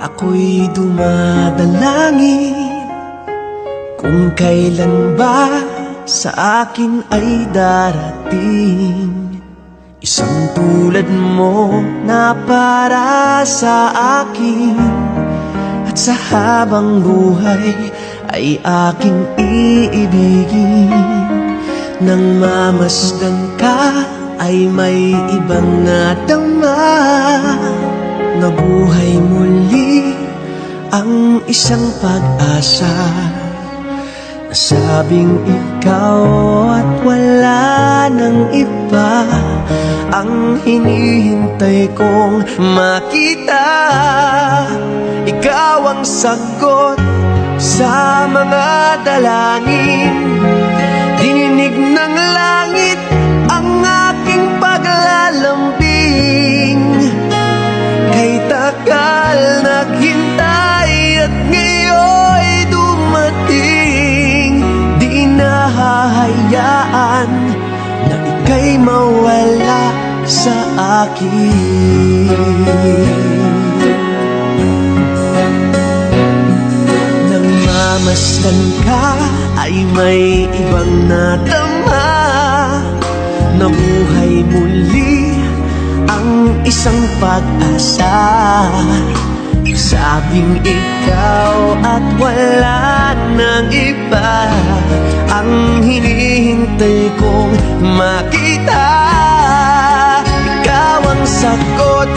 Ako'y dumadalangin kung kailan ba sa akin ay darating isang tulad mo na para sa akin. At sa habang buhay ay aking iibigin. Nang mamasdan ka ay may ibang nadama. Nabuhay muli ang isang pag-asa. Nasabing ikaw at wala nang iba ang hinihintay kong makita. Ikaw ang sagot sa mga dalangin. Dininig ng langit ang aking paglalambing. Kay tagal naghintay at ngayon'y dumating. Di nahahayaan na ika'y mawala sa akin. Nang mamasdan ka ay may ibang nadama. Nabuhay muli ang isang pag-asa. Sabing ikaw at wala nang iba ang hinihintay kong makita. Ikaw ang sagot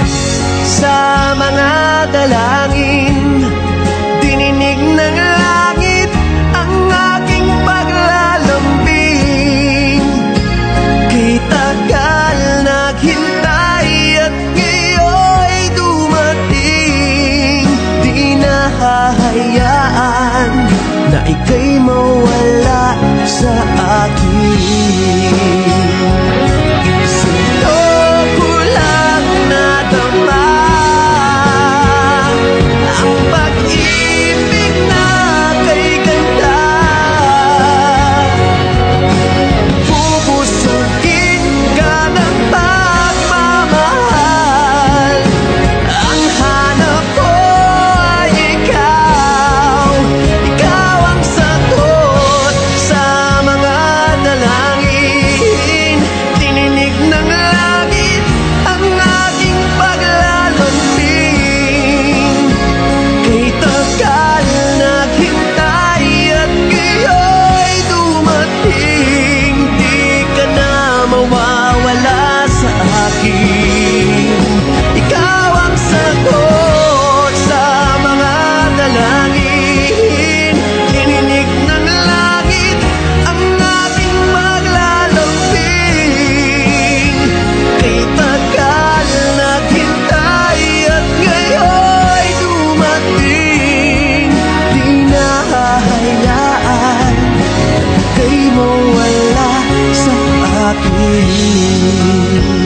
sa mga dalangin. Dininig ng langit ang aking paglalambing. Kay tagal naghintay at ngayon'y dumating. Di nahahayaan na ika'y mawala sa akin. Sa'yo ko lang nadama ang pag-ibig na kay ganda. Bubusugin ka ng pagmamahal. Ang hanap ko ay ikaw. Ikaw ang sagot sa mga dalangin. Dininig ng langit ang aking paglalambing. Kay tagal naghintay at ngayon'y dumating. Di ka na mawawala sa akin. Ikaw ang sagot sa mga dalangin. Dininig ng langit ang aking paglalambing. Kay tagal naghintay at ngayon'y dumating. Di nahahayaan kay mawala sa akin.